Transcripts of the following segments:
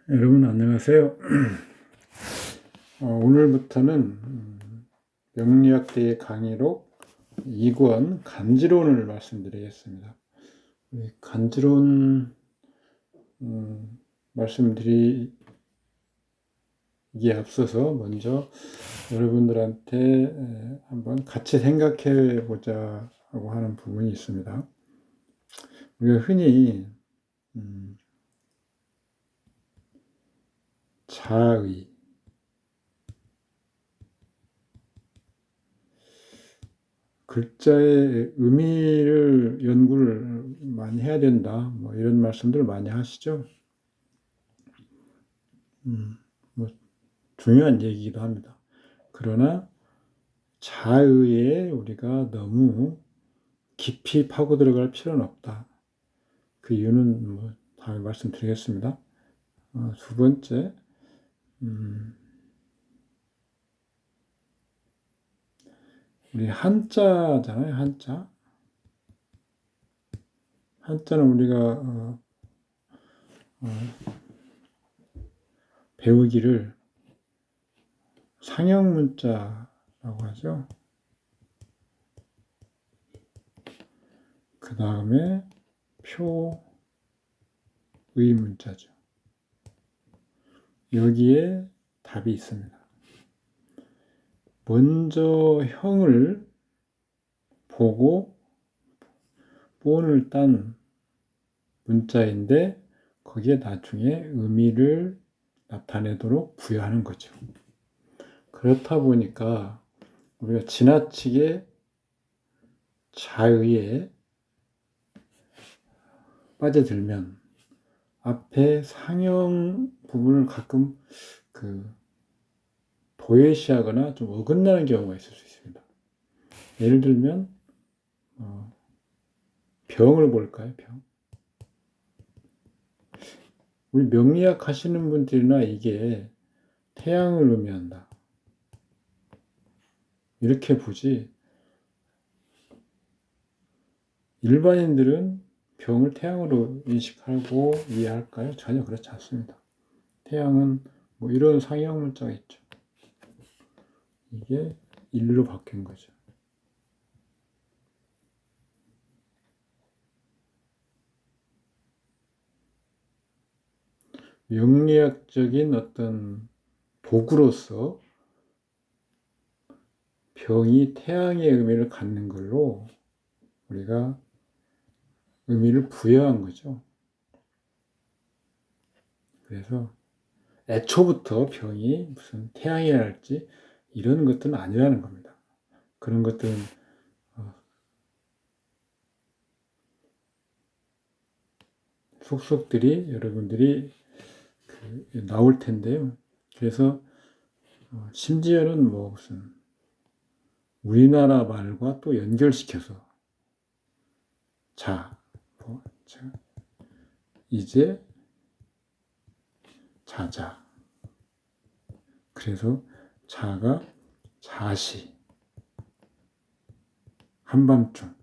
여러분 안녕하세요. 오늘부터는 명리학대의 강의록 2권 간지론을 말씀드리겠습니다. 간지론 말씀드리기에 앞서서 먼저 여러분들한테 한번 같이 생각해 보자고 하는 부분이 있습니다. 우리가 흔히 자의, 글자의 의미를 연구를 많이 해야 된다, 뭐 이런 말씀들 많이 하시죠. 뭐 중요한 얘기이기도 합니다. 그러나 자의에 우리가 너무 깊이 파고 들어갈 필요는 없다. 그 이유는 뭐 다음에 말씀드리겠습니다. 두 번째, 우리 한자잖아요. 한자는 우리가 배우기를 상형문자라고 하죠. 그 다음에 표의문자죠. 여기에 답이 있습니다. 먼저 형을 보고 본을 딴 문자인데 거기에 나중에 의미를 나타내도록 부여하는 거죠. 그렇다 보니까 우리가 지나치게 자의에 빠져들면 앞에 상형 부분을 가끔 도외시하거나 좀 어긋나는 경우가 있을 수 있습니다. 예를 들면 병을 볼까요? 병. 우리 명리학 하시는 분들이나 이게 태양을 의미한다 이렇게 보지, 일반인들은 병을 태양으로 인식하고 이해할까요? 전혀 그렇지 않습니다. 태양은 뭐 이런 상형 문자가 있죠. 이게 일로 바뀐 거죠. 명리학적인 어떤 도구로서 병이 태양의 의미를 갖는 걸로 우리가 의미를 부여한 거죠. 그래서 애초부터 병이 무슨 태양이랄지 이런 것들은 아니라는 겁니다. 그런 것들은 속속들이 여러분들이 나올 텐데요. 그래서 심지어는 뭐 무슨 우리나라 말과 또 연결시켜서 이제 자자. 그래서 자가 자시, 한밤중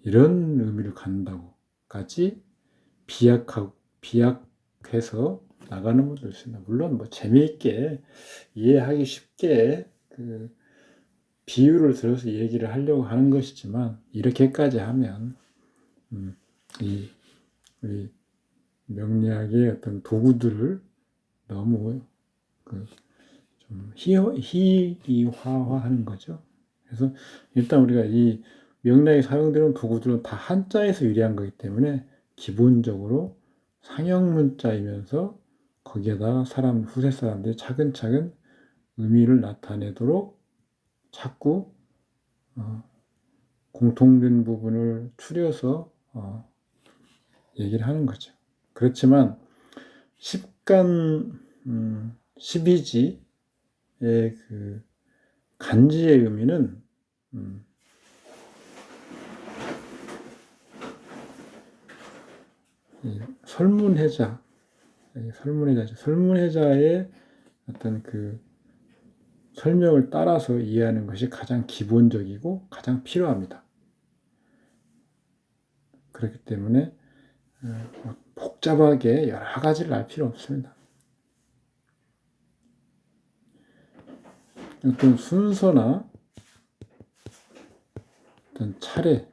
이런 의미를 갖는다고까지 비약해서 나가는 분도 있습니다. 물론 뭐 재미있게 이해하기 쉽게 비유를 들어서 얘기를 하려고 하는 것이지만 이렇게까지 하면 우리 명리학의 어떤 도구들을 너무 좀 희귀화하는 거죠. 그래서 일단 우리가 이 명리학에 사용되는 도구들은 다 한자에서 유래한 거기 때문에 기본적으로 상형 문자이면서 거기에다가 후세 사람들이 차근차근 의미를 나타내도록 자꾸 공통된 부분을 추려서 얘기를 하는 거죠. 그렇지만 10간 12지의 간지의 의미는 설문해자의 어떤 설명을 따라서 이해하는 것이 가장 기본적이고 가장 필요합니다. 그렇기 때문에 복잡하게 여러 가지를 알 필요 없습니다. 어떤 순서나 어떤 차례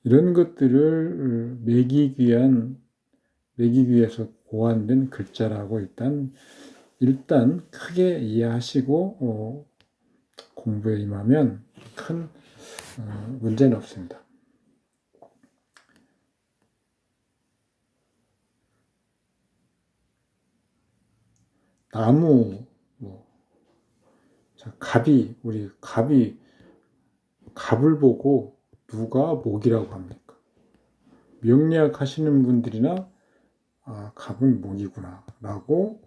이런 것들을 매기기 위해서 고안된 글자라고 일단 크게 이해하시고 공부에 임하면 큰 문제는 없습니다. 나무, 우리 갑을 보고 누가 목이라고 합니까? 명리학 하시는 분들이나 갑은 목이구나 라고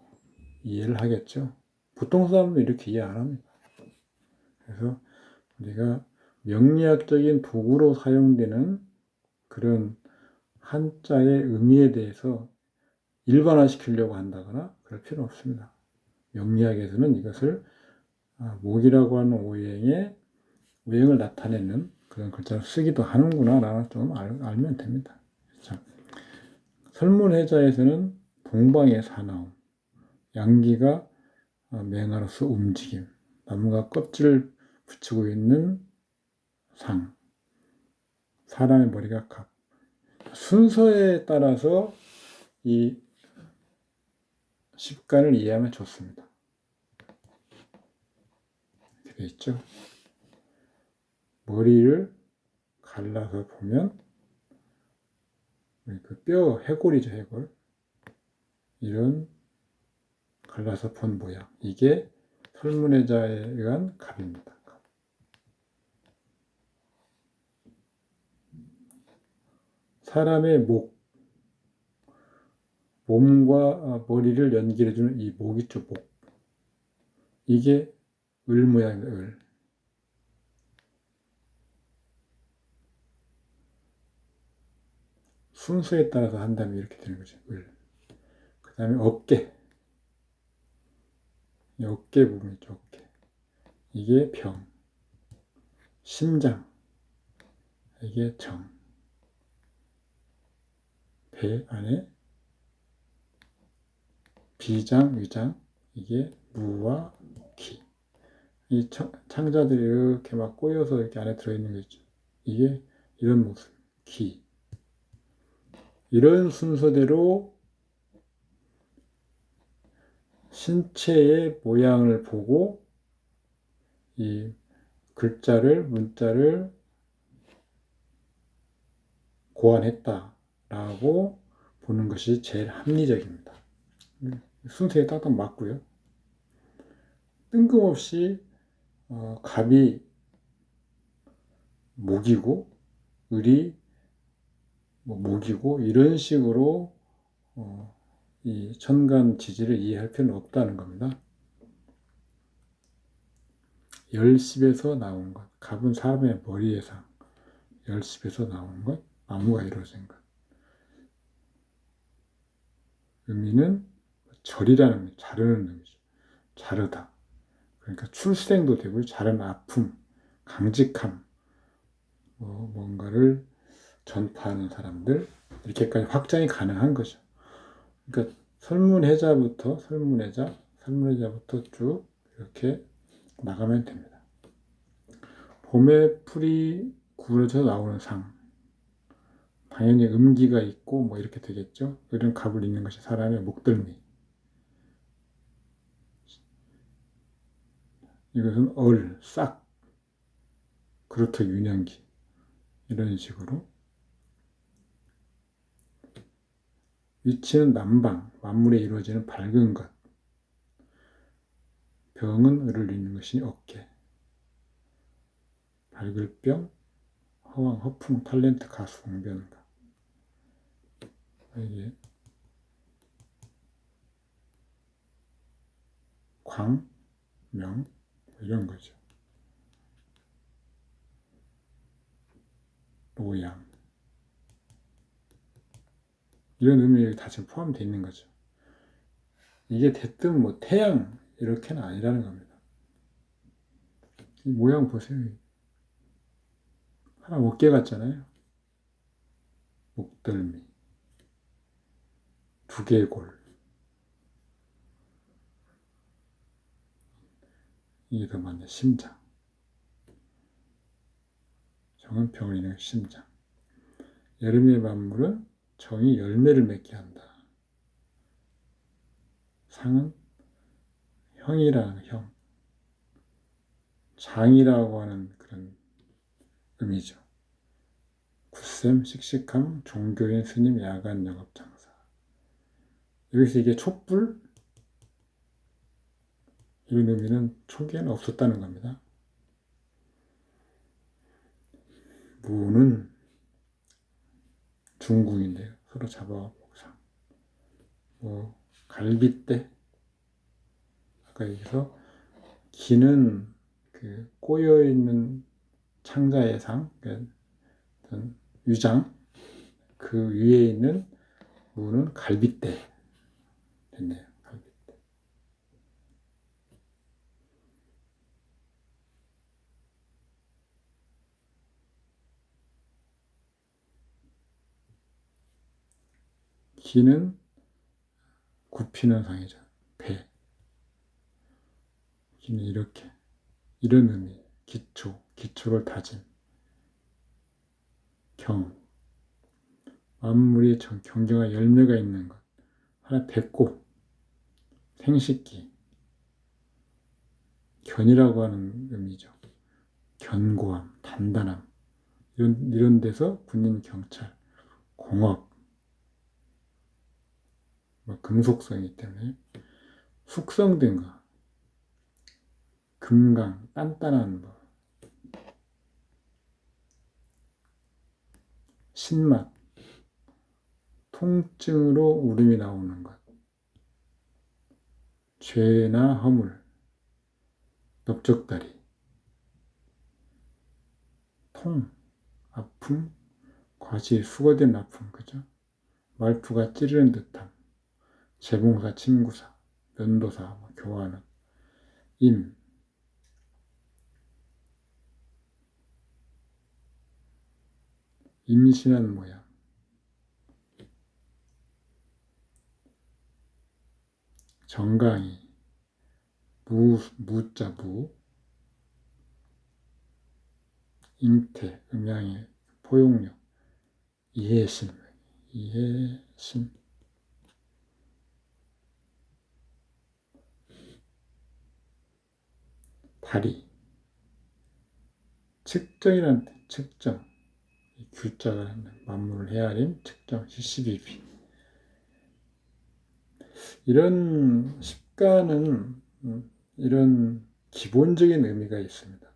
이해를 하겠죠. 보통 사람은 이렇게 이해 안 합니다. 그래서 우리가 명리학적인 도구로 사용되는 그런 한자의 의미에 대해서 일반화시키려고 한다거나 그럴 필요 없습니다. 명리학에서는 이것을 목이라고 하는 오행을 나타내는 그런 글자를 쓰기도 하는구나 라는 좀 알면 됩니다. 자, 설문해자에서는 동방의 사나움, 양기가 맹아로서 움직임, 나무가 껍질을 붙이고 있는 상, 사람의 머리가 갑. 순서에 따라서 이 십간을 이해하면 좋습니다. 이렇게 돼 있죠. 머리를 갈라서 보면 그 뼈, 해골이죠, 해골. 이런 갈라서 본 모양. 이게 설문해자에 의한 갑입니다. 사람의 몸과 머리를 연결해주는 이 목 있죠, 목. 이게 을 모양입니다, 을. 순서에 따라서 한다면 이렇게 되는 거죠, 을. 그 다음에 어깨. 어깨 부분 있죠, 어깨. 이게 병. 심장. 이게 정. 배 안에 비장, 위장. 이게 무와 기. 이 창자들이 이렇게 막 꼬여서 이렇게 안에 들어있는 거 있죠. 이게 이런 모습. 기. 이런 순서대로 신체의 모양을 보고 이 문자를 고안했다라고 보는 것이 제일 합리적입니다. 순서에 딱딱 맞고요. 뜬금없이 갑이 목이고 을이 목이고 이런 식으로 이 천간지지를 이해할 필요는 없다는 겁니다. 열십에서 나온 것, 갑은 사람의 머리의 상, 열십에서 나온 것, 나무가 이루어진 것. 의미는 절이라는 자르는 의미죠. 자르다. 그러니까 출생도 되고 자른 아픔, 강직함, 뭔가를 전파하는 사람들 이렇게까지 확장이 가능한 거죠. 그러니까 설문해자부터 쭉 이렇게 나가면 됩니다. 봄에 풀이 구부러져 나오는 상. 당연히 음기가 있고 뭐 이렇게 되겠죠. 이런 갑을 잇는 것이 사람의 목덜미. 이것은 싹, 그루터 유년기 이런 식으로. 위치는 남방, 만물에 이루어지는 밝은 것. 병은 을을 잇는 것이 어깨. 밝을 병, 허왕, 허풍, 탤런트, 가수, 웅변가. 이게 광, 명 이런 거죠. 노양 이런 의미가 다 지금 포함되어 있는 거죠. 이게 대뜸 뭐 태양 이렇게는 아니라는 겁니다. 이 모양 보세요. 하나 어깨 같잖아요. 목덜미. 두개골, 이게 더 맞네. 심장. 정은 병을 이는 심장. 여름의 만물은 정이 열매를 맺게 한다. 상은 형이라는 형, 장이라고 하는 그런 의미죠. 굳셈, 씩씩함, 종교인, 스님, 야간, 영업, 장사. 여기서 이게 촛불? 이런 의미는 초기에는 없었다는 겁니다. 무는 중궁인데요. 서로 잡아먹상. 갈빗대. 아까 여기서 기는 그 꼬여있는 창자의 상, 어떤 위장, 그 위에 있는 무는 갈빗대 됐네요. 갈빗대. 기는 굽히는 상이죠. 배. 기는 이렇게. 이런 의미. 기초를 다진. 경. 만물이 경계가 열매가 있는 것. 하나 배꼽. 생식기. 견이라고 하는 의미죠. 견고함, 단단함. 이런 데서 군인, 경찰, 공업, 금속성이기 때문에 숙성된 거, 금강, 단단한 거, 신맛, 통증으로 울음이 나오는 것, 죄나 허물, 넓적다리, 통, 아픔, 과시, 수거된 아픔, 그죠? 말투가 찌르는 듯함, 재봉사, 침구사, 면도사, 교환은, 임신한 모양, 정강이, 무자, 잉태, 음양의 포용력, 이해심, 다리, 측정이라는 뜻, 측정, 규자가 만물을 헤아린 측정, 시시비비. 이런 십가는 이런 기본적인 의미가 있습니다.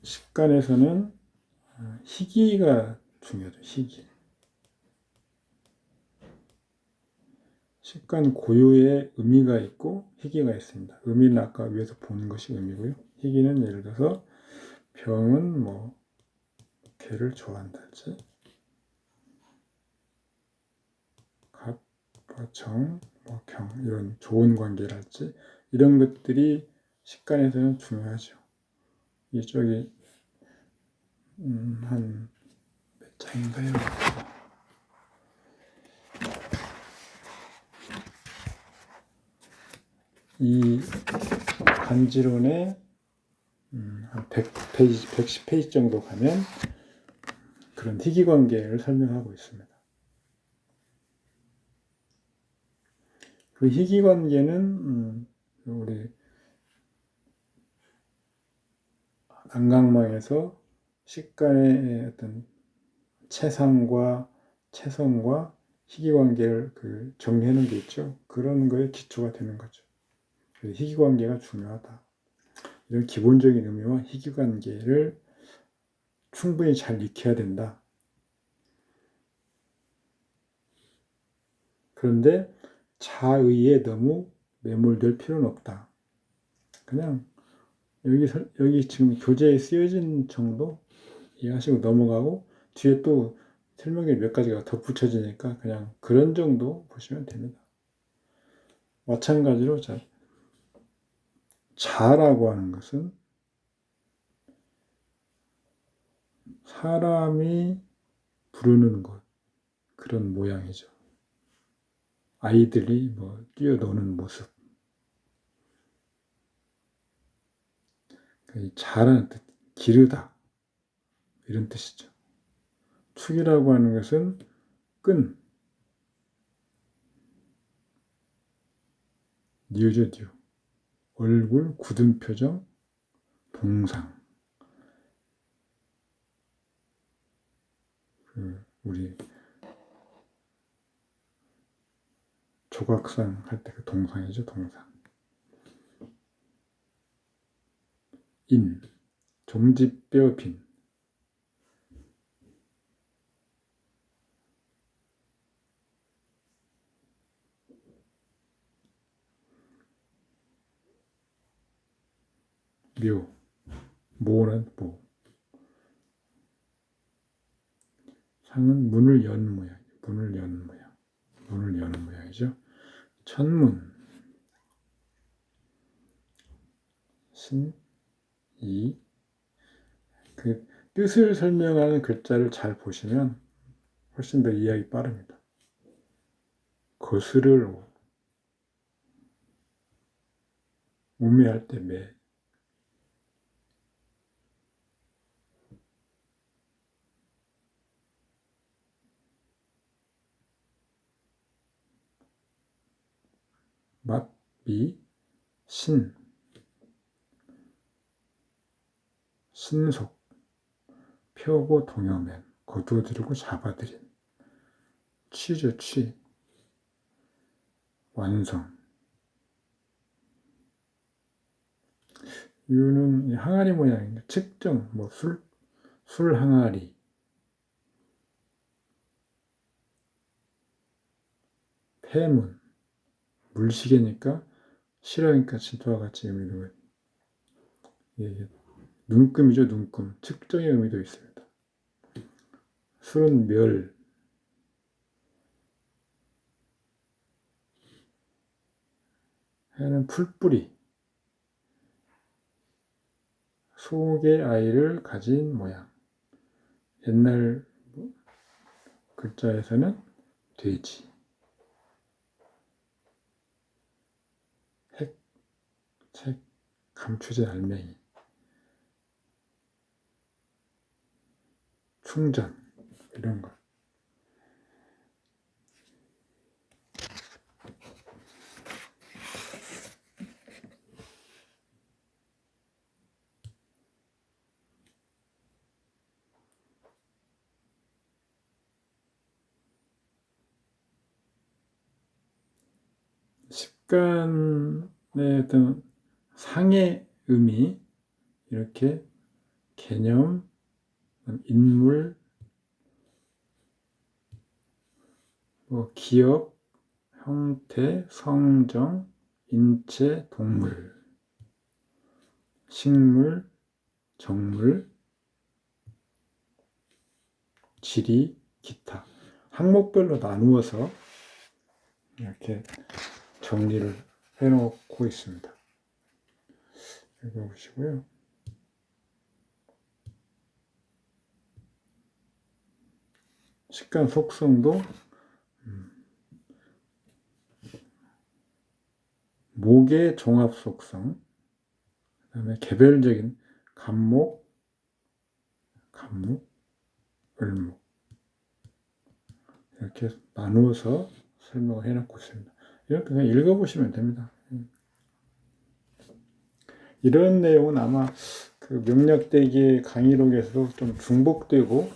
십간에서는 희기가 중요하죠. 희기. 십간 고유의 의미가 있고 희기가 있습니다. 의미는 아까 위에서 보는 것이 의미고요. 희기는 예를 들어서 병은 개를 좋아한다든지 갑, 정, 경 이런 좋은 관계랄지 이런 것들이 십간에서는 중요하죠. 이쪽이 한 몇 장인가요? 이 간지론에 한 100페이지, 110페이지 정도 가면 그런 희귀관계를 설명하고 있습니다. 그 희귀관계는 우리 안강망에서 식간의 어떤 체상과 체성과 희귀관계를 정리해 놓은 게 있죠. 그런 거에 기초가 되는 거죠. 희귀관계가 중요하다. 이런 기본적인 의미와 희귀관계를 충분히 잘 익혀야 된다. 그런데 자의에 너무 매몰될 필요는 없다. 그냥 여기 지금 교재에 쓰여진 정도 이해하시고 넘어가고 뒤에 또 설명이 몇 가지가 덧붙여지니까 그냥 그런 정도 보시면 됩니다. 마찬가지로 자라고 하는 것은 사람이 부르는 것, 그런 모양이죠. 아이들이 뭐 뛰어노는 모습. 자라는 뜻, 기르다, 이런 뜻이죠. 축이라고 하는 것은 끈, 뉴죠, 뉴. 얼굴, 굳은 표정, 동상. 우리 조각상 할 때 그 동상이죠, 동상. 인, 종지뼈 빈. 묘, 모는 모. 상은 문을 여는 모양, 문을 여는 모양, 문을 여는 모양이죠. 천문, 신, 이. 그 뜻을 설명하는 글자를 잘 보시면 훨씬 더 이해하기 빠릅니다. 거스를 우매할 때 매. 맛, 미, 신, 신속, 펴고 동여맨, 거두어들이고 잡아들인. 취죠, 취. 완성. 이유는 항아리 모양인데, 측정, 뭐 술 항아리. 폐문, 물시계니까 실화니까 진토와 같이 의미도. 예, 눈금이죠, 눈금. 측정의 의미도 있습니다. 술은 멸, 해는 풀뿌리. 속의 아이를 가진 모양. 옛날 글자에서는 돼지. 핵, 책, 감추제 알맹이. 충전, 이런 거. 식간의 어떤 상의 의미, 이렇게 개념, 인물, 뭐 기업, 형태, 성정, 인체, 동물, 식물, 정물, 지리, 기타. 항목별로 나누어서 이렇게 정리를 해놓고 있습니다. 읽어보시고요. 식간 속성도 목의 종합 속성, 그 다음에 개별적인 간목, 을목, 이렇게 나누어서 설명을 해놓고 있습니다. 이렇게 그냥 읽어보시면 됩니다. 이런 내용은 아마 그 명략대기 강의록에서도 좀 중복되고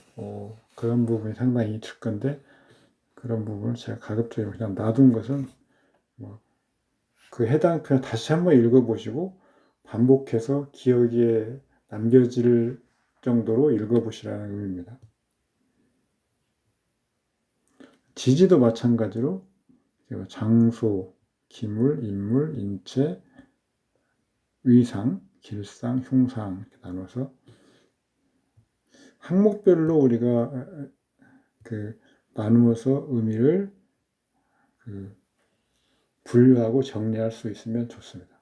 그런 부분이 상당히 있을 건데, 그런 부분을 제가 가급적이면 그냥 놔둔 것은 그 해당 편 다시 한번 읽어보시고 반복해서 기억에 남겨질 정도로 읽어보시라는 의미입니다. 지지도 마찬가지로 장소, 기물, 인물, 인체, 의상, 길상, 흉상 이렇게 나눠서 항목별로 우리가 나누어서 의미를 분류하고 정리할 수 있으면 좋습니다.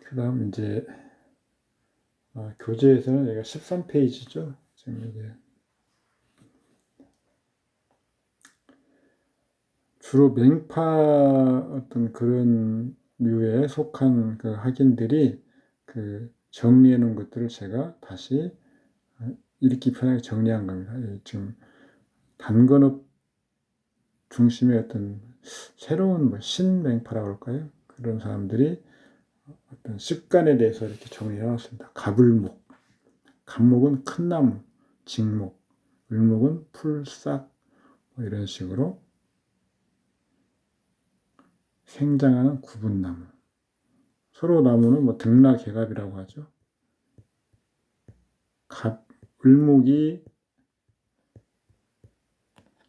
그 다음 이제 교재에서는 여기가 13페이지죠. 지금 이게 주로 맹파 어떤 그런 류에 속한 그 학인들이 그 정리해 놓은 것들을 제가 다시 읽기 편하게 정리한 겁니다. 지금 단건업 중심의 어떤 새로운 뭐 신맹파라고 할까요? 그런 사람들이 어떤 습관에 대해서 이렇게 정리해 놨습니다. 가불목, 갑목은 큰 나무, 직목, 을목은 풀싹, 뭐 이런 식으로 생장하는 구분나무. 서로 나무는 뭐 등락개갑이라고 하죠. 을목이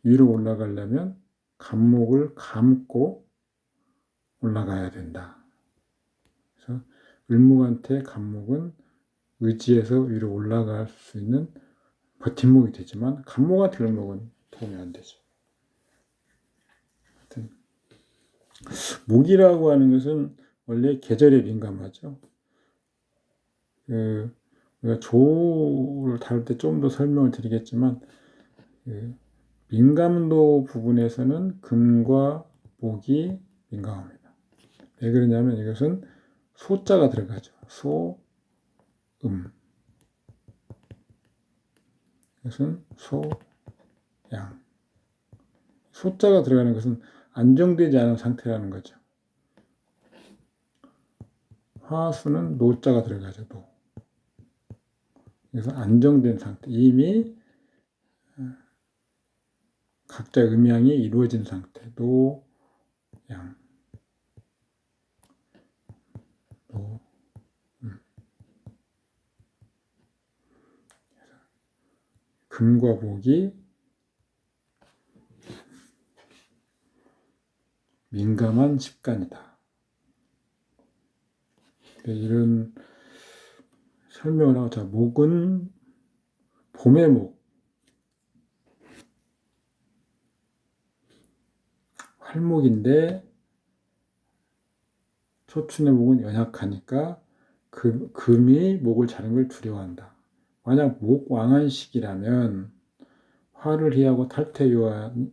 위로 올라가려면 갑목을 감고 올라가야 된다. 그래서 을목한테 갑목은 의지해서 위로 올라갈 수 있는 버팀목이 되지만 갑목한테 을목은 도움이 안 되죠. 하여튼 목이라고 하는 것은 원래 계절에 민감하죠. 우리가 조를 다룰 때 좀 더 설명을 드리겠지만 민감도 부분에서는 금과 목이 민감합니다. 왜 그러냐면 이것은 소자가 들어가죠. 소, 이것은 소, 양. 소자가 들어가는 것은 안정되지 않은 상태라는 거죠. 화수는 노자가 들어가죠. 노. 그래서 안정된 상태. 이미 각자 음양이 이루어진 상태. 노, 양. 노, 금과 목이 민감한 습관이다. 이런 설명을 하고, 자, 목은 봄의 목, 활목인데 초춘의 목은 연약하니까 금이 목을 자는 걸 두려워한다. 만약 목왕한식이라면 화를 희하고 탈퇴요하는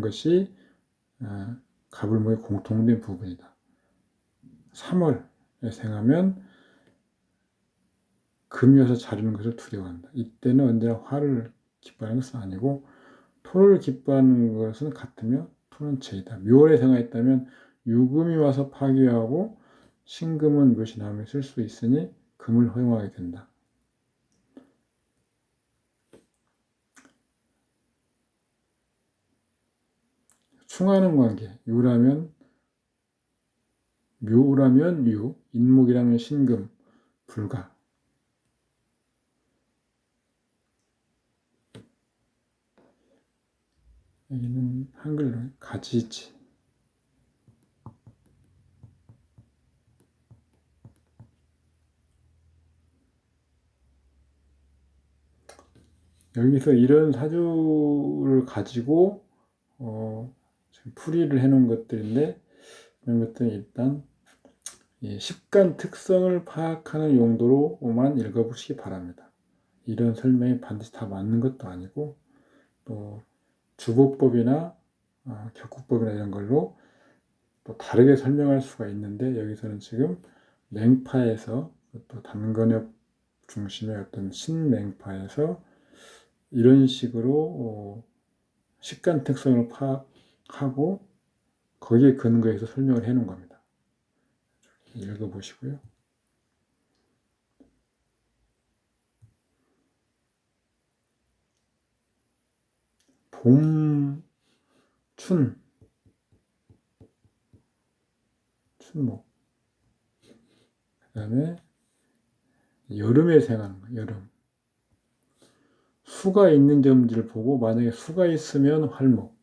것이 갑을목의 공통된 부분이다. 3월에 생하면 금이 와서 자르는 것을 두려워한다. 이때는 언제나 화를 기뻐하는 것은 아니고 토를 기뻐하는 것은 같으며 토는 제이다. 묘월에 생하였다면 유금이 와서 파괴하고 신금은 묘시 나음에 쓸 수 있으니 금을 허용하게 된다. 충하는 관계, 묘라면 유, 인목이라면 신금, 불가. 여기는 한글로 가지지. 여기서 이런 사주를 가지고 풀이를 해놓은 것들인데 이런 것들은 일단 식간 특성을 파악하는 용도로만 읽어보시기 바랍니다. 이런 설명이 반드시 다 맞는 것도 아니고 또 주보법이나 격국법이나 이런 걸로 또 다르게 설명할 수가 있는데 여기서는 지금 맹파에서 또 단건엽 중심의 어떤 신맹파에서 이런 식으로 식간 특성을 파악하고 거기에 근거해서 설명을 해놓은 겁니다. 읽어보시고요. 봄, 춘목. 그 다음에 여름에 생하는 거, 여름. 수가 있는 점들을 보고 만약에 수가 있으면 활목.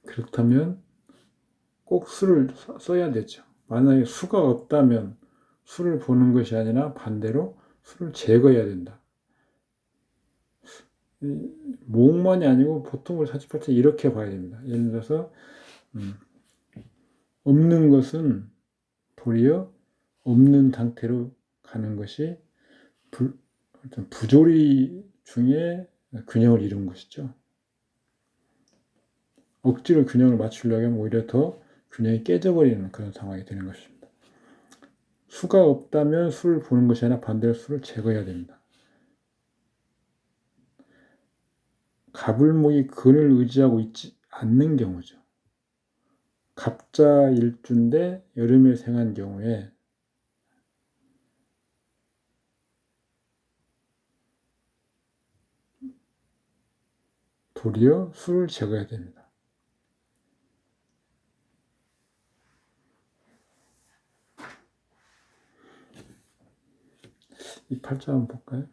그렇다면 꼭 수를 써야 되죠. 만약에 수가 없다면 술을 보는 것이 아니라 반대로 술을 제거해야 된다. 모험만이 아니고 보통 우리 사주팔 때 이렇게 봐야 됩니다. 예를 들어서 없는 것은 도리어 없는 상태로 가는 것이 부조리 중에 균형을 이룬 것이죠. 억지로 균형을 맞추려고 하면 오히려 더 균형이 깨져버리는 그런 상황이 되는 것입니다. 수가 없다면 술을 보는 것이 아니라 반대로 술을 제거해야 됩니다. 갑을목이 근을 의지하고 있지 않는 경우죠. 갑자 일주인데 여름에 생한 경우에 도리어 술을 제거해야 됩니다. 이 팔자 한번 볼까요?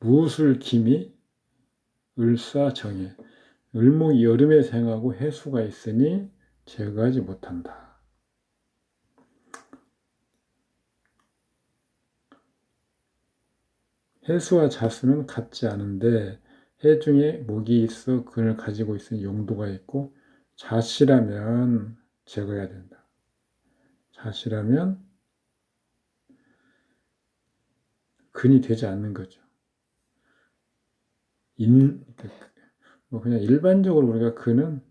무술 기미 을사정해 을목이 여름에 생하고 해수가 있으니 제거하지 못한다. 해수와 자수는 같지 않은데 해 중에 목이 있어 근을 가지고 있으니 용도가 있고 자시라면 제거해야 된다. 자시라면 근이 되지 않는 거죠. 그냥 일반적으로 우리가 근은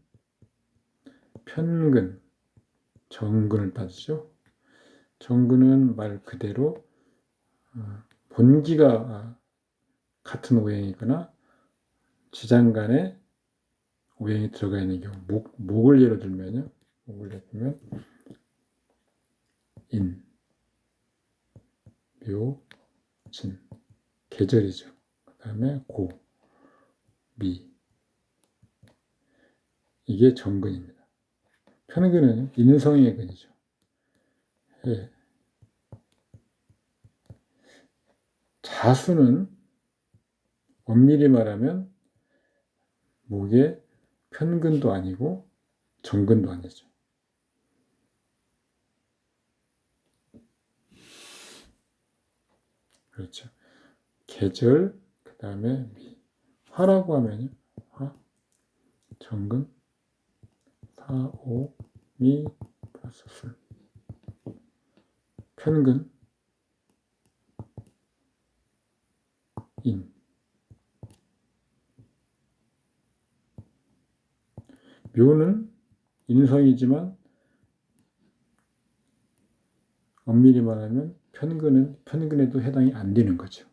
편근, 정근을 따지죠. 정근은 말 그대로 본기가 같은 오행이거나 지장간에 오행이 들어가 있는 경우, 목을 예로 들면요. 목을 예로 들면 인, 묘, 진, 계절이죠. 그 다음에 고, 미. 이게 정근입니다. 편근은 인성의 근이죠. 예. 자수는 엄밀히 말하면 목의 편근도 아니고 정근도 아니죠. 그렇죠. 계절, 그 다음에 미. 화라고 하면요. 화, 정근, 사, 오, 미, 플러스 술. 편근, 인. 묘는 인성이지만 엄밀히 말하면 편근에도 해당이 안 되는 거죠.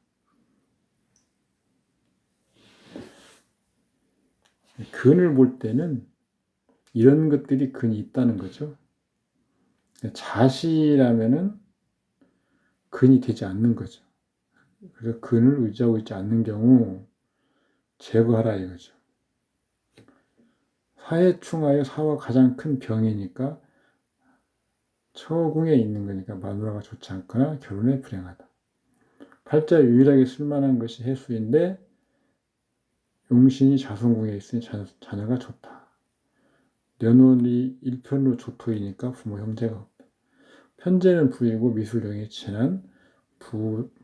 근을 볼 때는 이런 것들이 근이 있다는 거죠. 자시라면은 근이 되지 않는 거죠. 그래서 근을 의지하고 있지 않는 경우 제거하라 이거죠. 사해충하여 사와 가장 큰 병이니까 처궁에 있는 거니까 마누라가 좋지 않거나 결혼에 불행하다. 팔자에 유일하게 쓸만한 것이 해수인데 용신이 자손궁에 있으니 자녀가 좋다. 년월이 일편로 조토이니까 부모 형제가 없다. 편제는 부이고 미술령이 친한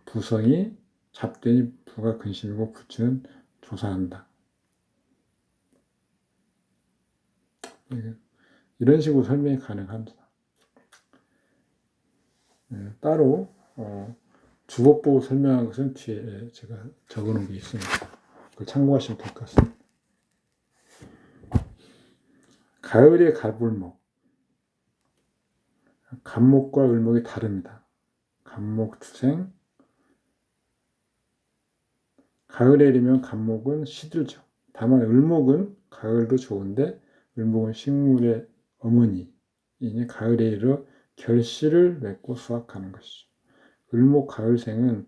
부성이 잡되니 부가 근심이고 부치는 조사한다. 이런 식으로 설명이 가능합니다. 따로 주법보고 설명한 것은 뒤에 제가 적어놓은 게 있습니다. 그걸 참고하시면 될 것 같습니다. 가을의 갑을목. 갑목과 을목이 다릅니다. 갑목 투생. 가을에 이르면 갑목은 시들죠. 다만 을목은 가을도 좋은데 을목은 식물의 어머니이니 가을에 이르러 결실을 맺고 수확하는 것이죠. 을목 가을생은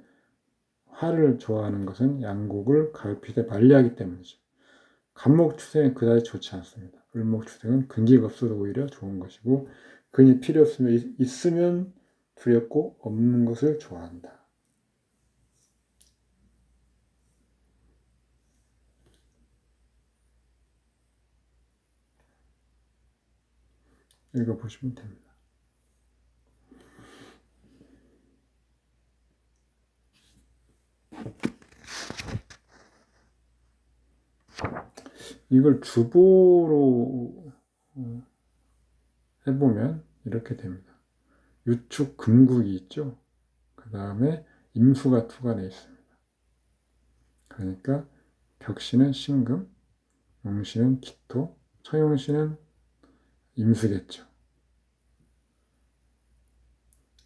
화를 좋아하는 것은 양곡을 가을빛에 관리하기 때문이죠. 갑목 추생은 그다지 좋지 않습니다. 을목 추생은 근기가 없어도 오히려 좋은 것이고 근이 필요 없으면 있으면 두렵고 없는 것을 좋아한다. 읽어보시면 됩니다. 이걸 주보로 해보면 이렇게 됩니다. 유축 금국이 있죠. 그 다음에 임수가 투관해 있습니다. 그러니까 벽신은 신금, 용신은 기토, 처용신은 임수겠죠.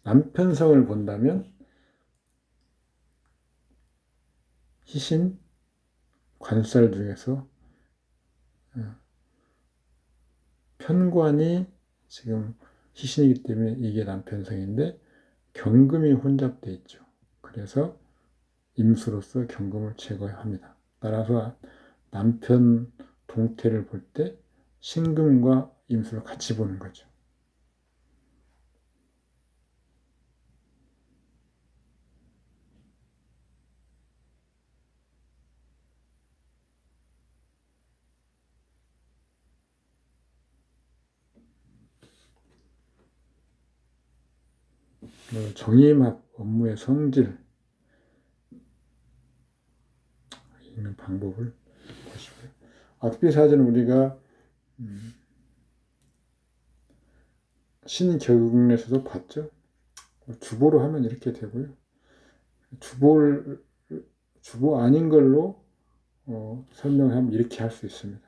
남편성을 본다면 희신, 관살 중에서 편관이 지금 희신이기 때문에 이게 남편성인데 경금이 혼잡돼 있죠. 그래서 임수로서 경금을 제거합니다. 따라서 남편 동태를 볼 때 신금과 임수를 같이 보는 거죠. 정임학 업무의 성질 읽는 방법을 보시고요. 악비사전은 우리가 신격에서도 봤죠. 주보로 하면 이렇게 되고요. 주보 아닌 걸로 설명하면 이렇게 할 수 있습니다.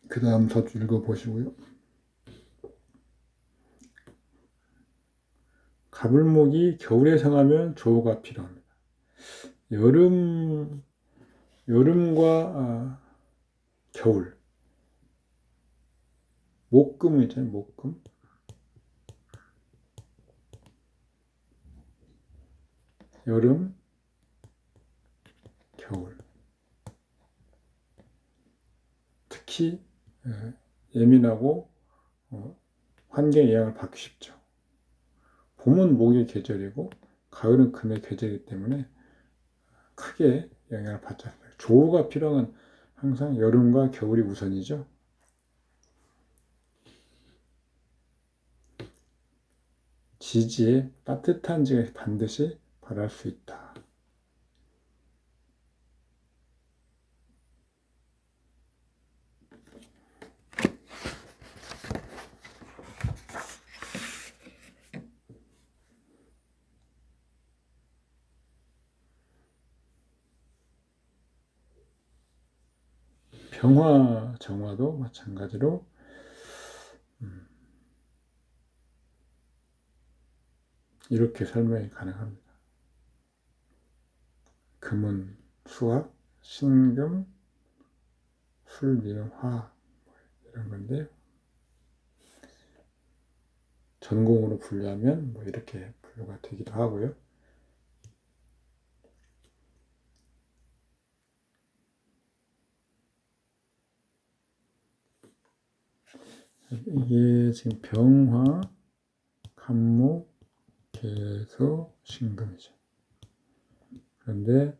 그 다음 서두 읽어보시고요. 가불목이 겨울에 성하면 조우가 필요합니다. 여름과 겨울. 목금 있잖아요. 목금. 여름, 겨울. 특히 예민하고 환경에 영향을 받기 쉽죠. 봄은 목의 계절이고 가을은 금의 계절이기 때문에 크게 영향을 받지 않습니다. 조우가 필요한 건 항상 여름과 겨울이 우선이죠. 지지에 따뜻한 지가 반드시 바랄 수 있다. 병화, 정화도 마찬가지로 이렇게 설명이 가능합니다. 금은 수학, 신금, 술, 미는 화 이런 건데요. 전공으로 분류하면 이렇게 분류가 되기도 하고요. 이게 지금 병화, 간목, 개수, 신금이죠. 그런데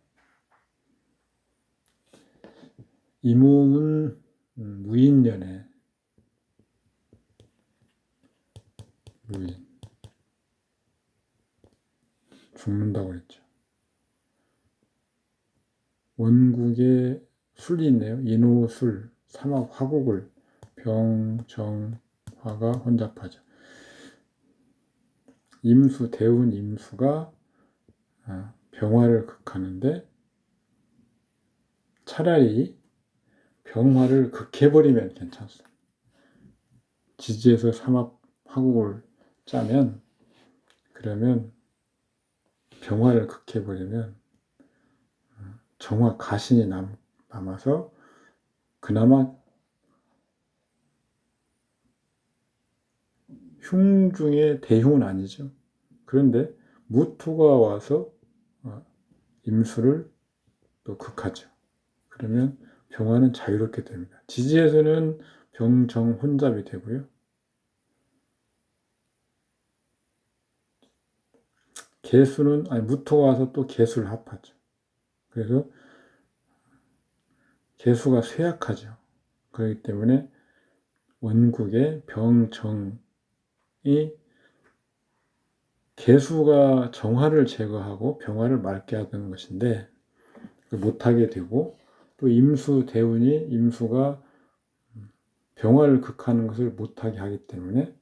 이 몸은 무인년에 무인 죽는다고 그랬죠. 원국에 술이 있네요. 인호술, 삼합 화국을 병, 정, 화가 혼잡하죠. 임수, 대운 임수가 병화를 극하는데 차라리 병화를 극해버리면 괜찮습니다. 지지에서 삼합 화국을 짜면 그러면 병화를 극해버리면 정화 가신이 남아서 그나마 흉 중에 대흉은 아니죠. 그런데 무토가 와서 임수를 또 극하죠. 그러면 병화는 자유롭게 됩니다. 지지에서는 병정 혼잡이 되고요. 개수는 무토가 와서 또 개수를 합하죠. 그래서 개수가 쇠약하죠. 그렇기 때문에 원국의 병정이 개수가 정화를 제거하고 병화를 맑게 하는 것인데 못하게 되고, 또 임수 대운이 임수가 병화를 극하는 것을 못하게 하기 때문에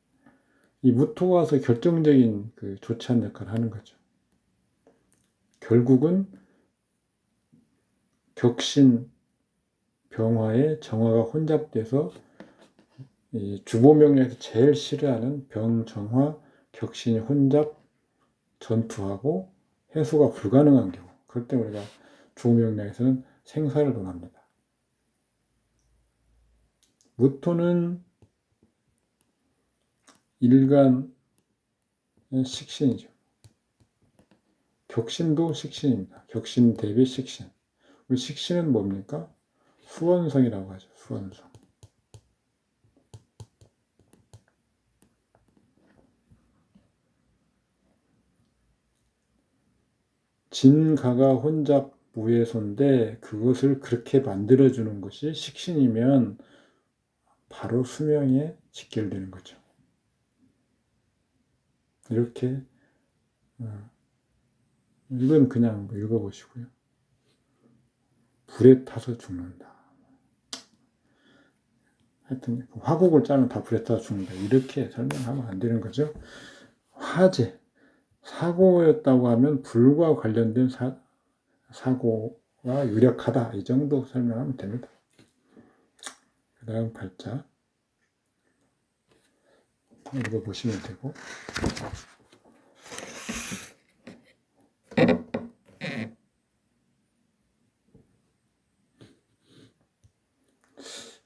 이 무토가 와서 결정적인 그 좋지 않은 역할을 하는 거죠. 결국은 격신 병화에 정화가 혼잡돼서 이 주보명령에서 제일 싫어하는 병정화 격신이 혼잡 전투하고 해소가 불가능한 경우, 그럴 때 우리가 주보명령에서는 생사를 논합니다. 무토는 일간의 식신이죠. 격신도 식신입니다. 격신 대비 식신. 우리 식신은 뭡니까? 수원성이라고 하죠. 수원성. 진가가 혼잡 무예소인데 그것을 그렇게 만들어주는 것이 식신이면 바로 수명에 직결되는 거죠. 이렇게 이건 그냥 읽어보시고요. 불에 타서 죽는다. 하여튼 화곡을 짜면 다 불에 타서 죽는다. 이렇게 설명하면 안 되는 거죠. 화재, 사고였다고 하면 불과 관련된 사고가 유력하다. 이 정도 설명하면 됩니다. 그 다음 발자 읽어보시면 되고,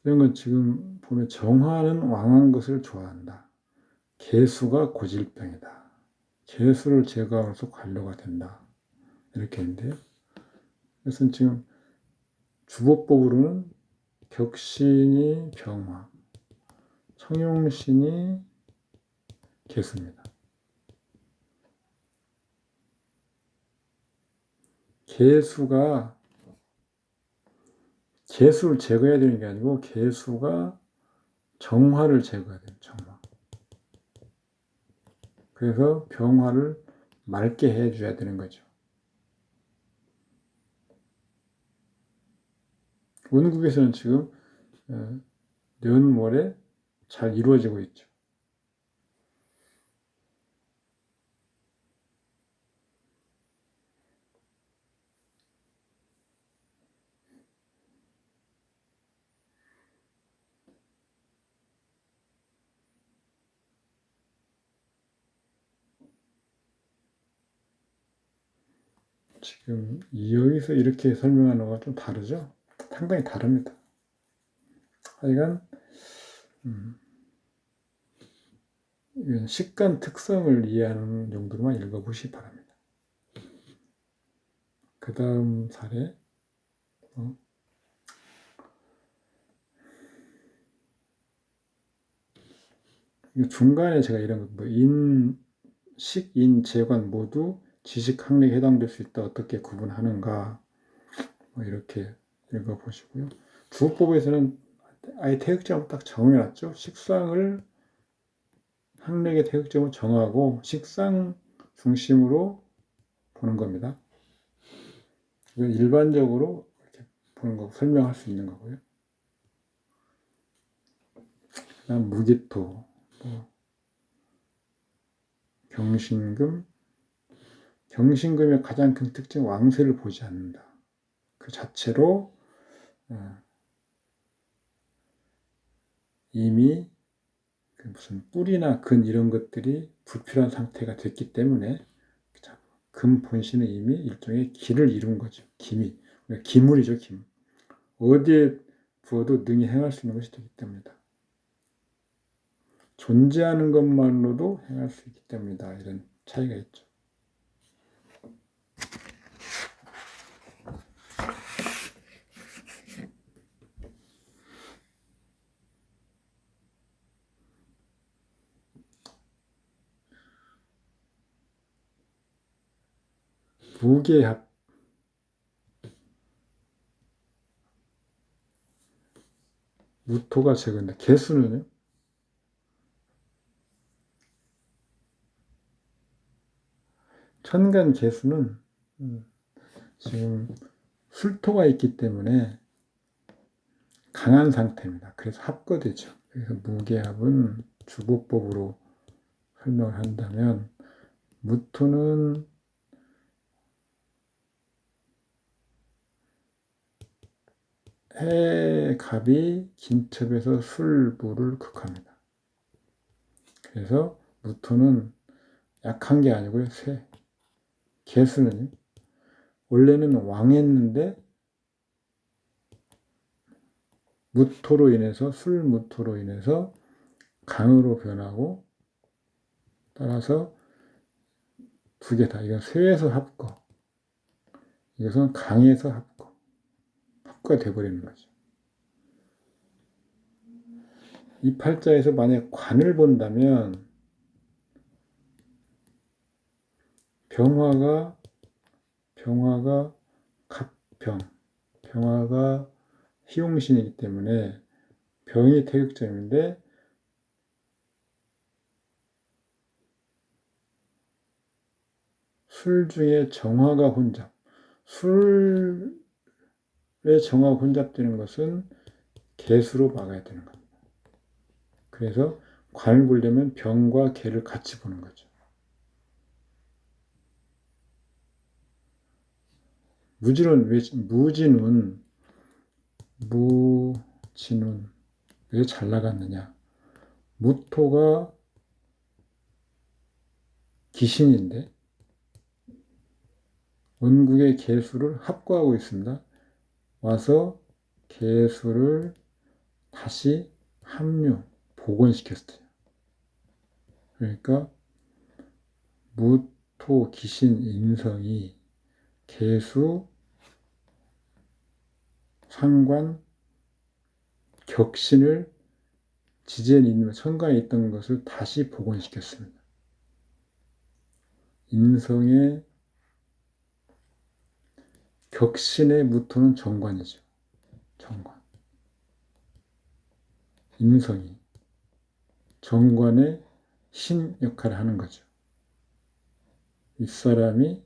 이런 건 지금 보면 정화는 왕한 것을 좋아한다. 개수가 고질병이다. 개수를 제거하면서 관료가 된다. 이렇게 있는데요. 그래서 지금 주보법으로는 격신이 병화, 청용신이 개수입니다. 개수를 제거해야 되는 게 아니고 개수가 정화를 제거해야 돼요. 정화. 그래서 병화를 맑게 해줘야 되는 거죠. 원국에서는 지금 년월에 잘 이루어지고 있죠. 지금 여기서 이렇게 설명하는 거가 좀 다르죠? 상당히 다릅니다. 하여간 식간 특성을 이해하는 정도로만 읽어보시기 바랍니다. 그 다음 사례 중간에 제가 이런 거 식, 인, 재관 모두 지식 학력에 해당될 수 있다. 어떻게 구분하는가 이렇게 읽어보시고요. 주어법에서는 아예 태극점을 딱 정해놨죠. 식상을 학력의 태극점을 정하고 식상 중심으로 보는 겁니다. 이건 일반적으로 이렇게 보는 거 설명할 수 있는 거고요. 그다음 무기토, 경신금. 경신금의 가장 큰 특징 왕세를 보지 않는다. 그 자체로 이미 무슨 뿔이나 근 이런 것들이 불필요한 상태가 됐기 때문에 금 본신은 이미 일종의 기를 이룬 거죠. 기물이죠. 기물. 어디에 부어도 능히 행할 수 있는 것이 되기 때문이다. 존재하는 것만으로도 행할 수 있기 때문이다. 이런 차이가 있죠. 무게합. 무토가 제거인데 개수는요? 천간 개수는 지금 술토가 있기 때문에 강한 상태입니다. 그래서 합거되죠. 그래서 무게합은 주보법으로 설명을 한다면 무토는 해갑이 긴첩에서 술부를 극합니다. 그래서 무토는 약한 게 아니고요. 개수는요. 원래는 왕했는데 무토로 인해서 술무토로 인해서 강으로 변하고 따라서 두 개 다. 이건 쇠에서 합거. 이것은 강에서 합거. 합거가 돼버리는 거죠. 이 팔자에서 만약 관을 본다면 병화가 갑병, 병화가 희용신이기 때문에 병이 태극점인데 술 중에 정화가 혼잡. 술에 정화가 혼잡되는 것은 개수로 막아야 되는 겁니다. 그래서 관을 보려면 병과 개를 같이 보는 거죠. 무진운 왜 잘 나갔느냐? 무토가 기신인데 원국의 개수를 합거하고 있습니다. 와서 개수를 다시 복원시켰어요. 그러니까 무토 기신 인성이 개수 상관 격신을 지지엔 있는 천간에 있던 것을 다시 복원시켰습니다. 인성의 격신의 무토는 정관이죠. 정관. 인성이 정관의 신 역할을 하는 거죠. 윗사람이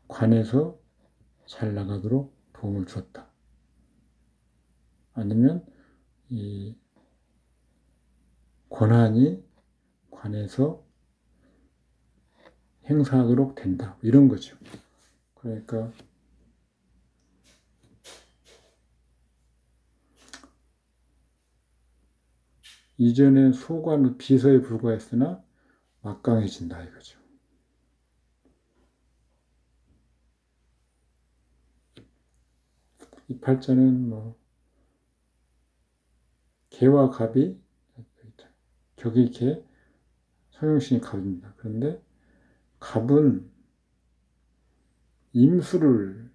관에서 잘 나가도록 도움을 주었다. 아니면 이 권한이 관에서 행사하도록 된다. 이런 거죠. 그러니까 이전엔 소관 비서에 불과했으나 막강해진다 이거죠. 이 팔자는 개와 갑이 격이 개, 성형신이 갑입니다. 그런데 갑은 임수를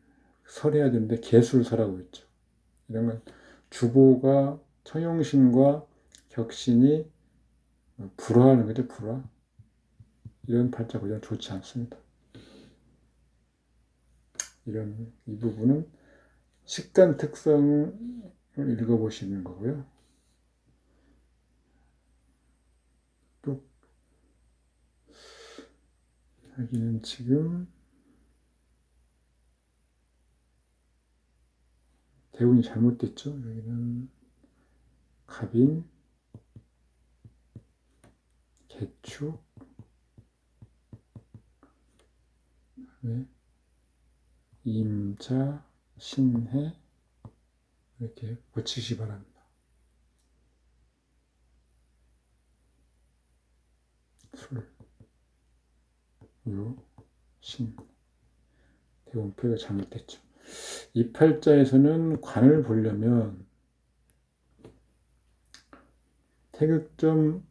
설해야 되는데 개수를 설하고 있죠. 이러면 주보가 청용신과 격신이 불화하는 거죠. 불화. 이런 팔자가 그냥 좋지 않습니다. 이 부분은 식간 특성을 읽어보시는 거고요. 또 여기는 지금 대운이 잘못됐죠. 여기는 갑인, 개축, 임자, 신해 이렇게 고치시 바랍니다. 술, 유, 신. 대운표가 잘못됐죠. 이 팔자에서는 관을 보려면 태극점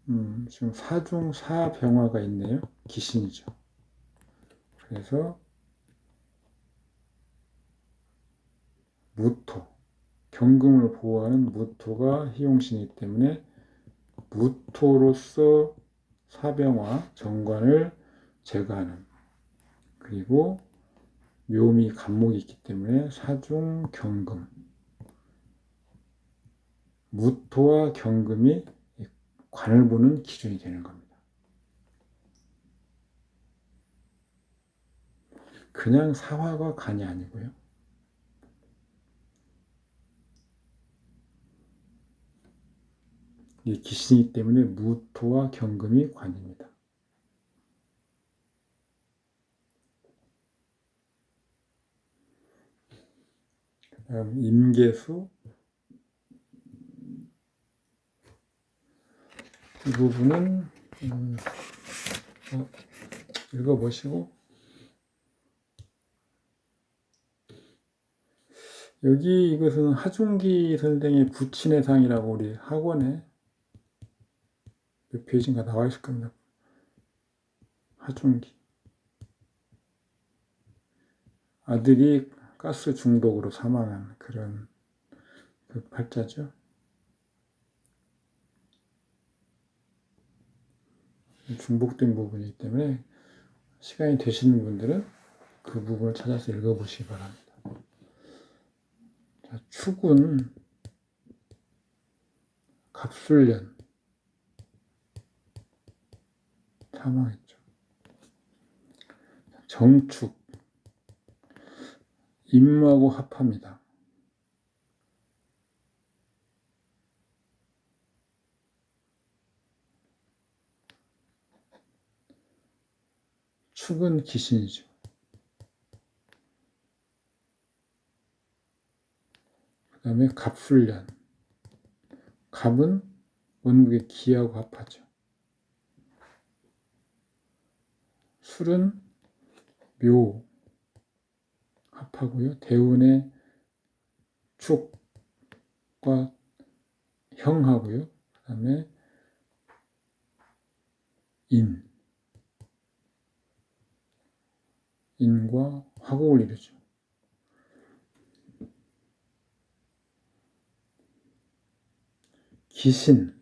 지금 사중 사병화가 있네요. 기신이죠. 그래서 무토, 경금을 보호하는 무토가 희용신이기 때문에 무토로서 사병화, 정관을 제거하는, 그리고 묘미 간목이 있기 때문에 사중 경금, 무토와 경금이 관을 보는 기준이 되는 겁니다. 그냥 사화가 간이 아니고요. 이 기신이기 때문에 무토와 경금이 관입니다. 그다음 임계수, 이 부분은 읽어보시고, 여기 이것은 하중기 선생의 부친의 상이라고 우리 학원에 몇 페이지인가 나와 있을 겁니다. 하중기. 아들이 가스 중독으로 사망한 그런 그 팔자죠. 중복된 부분이기 때문에 시간이 되시는 분들은 그 부분을 찾아서 읽어보시기 바랍니다. 자, 축은 갑술년 사망했죠. 정축 임무하고 합합니다. 축은 기신이죠. 그 다음에 갑술년. 갑은 원국의 기하고 합하죠. 술은 묘 합하고요. 대운의 축과 형하고요. 그 다음에 인과 화곡을 이루죠. 기신.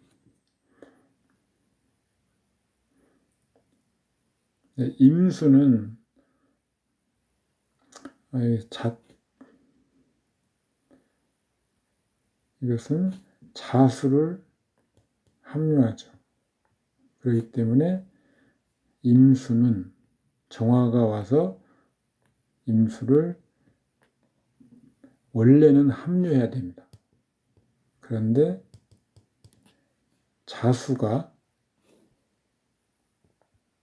임수는 이것은 자수를 합류하죠. 그렇기 때문에 임수는 정화가 와서 임수를 원래는 합류해야 됩니다. 그런데 자수가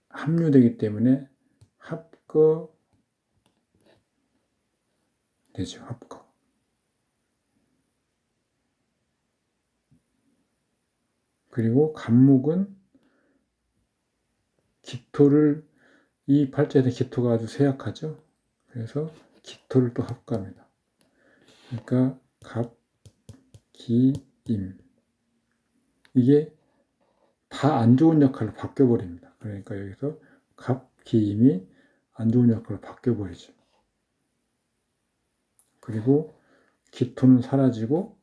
합류되기 때문에 합거 되죠. 합거. 그리고 간목은 기토를, 이 팔자에서 기토가 아주 쇠약하죠. 그래서 기토를 또 합거합니다. 그러니까 갑, 기, 임. 이게 다 안 좋은 역할로 바뀌어버립니다. 그러니까 여기서 갑, 기, 임이 안 좋은 역할로 바뀌어버리죠. 그리고 기토는 사라지고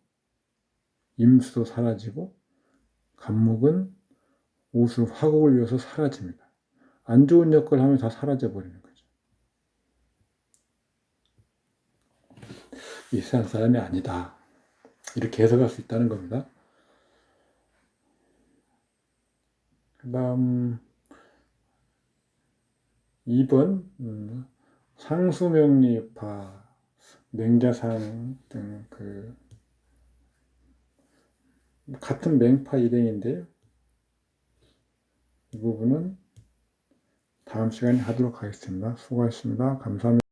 임수도 사라지고 간목은 옷을 화곡을 위해서 사라집니다. 안 좋은 역할을 하면 다 사라져버리는 거죠. 이 세상 사람이 아니다. 이렇게 해석할 수 있다는 겁니다. 그 다음 2번 상수명리파, 맹자상 등 그 같은 맹파 일행인데요. 이 부분은 다음 시간에 하도록 하겠습니다. 수고하셨습니다. 감사합니다.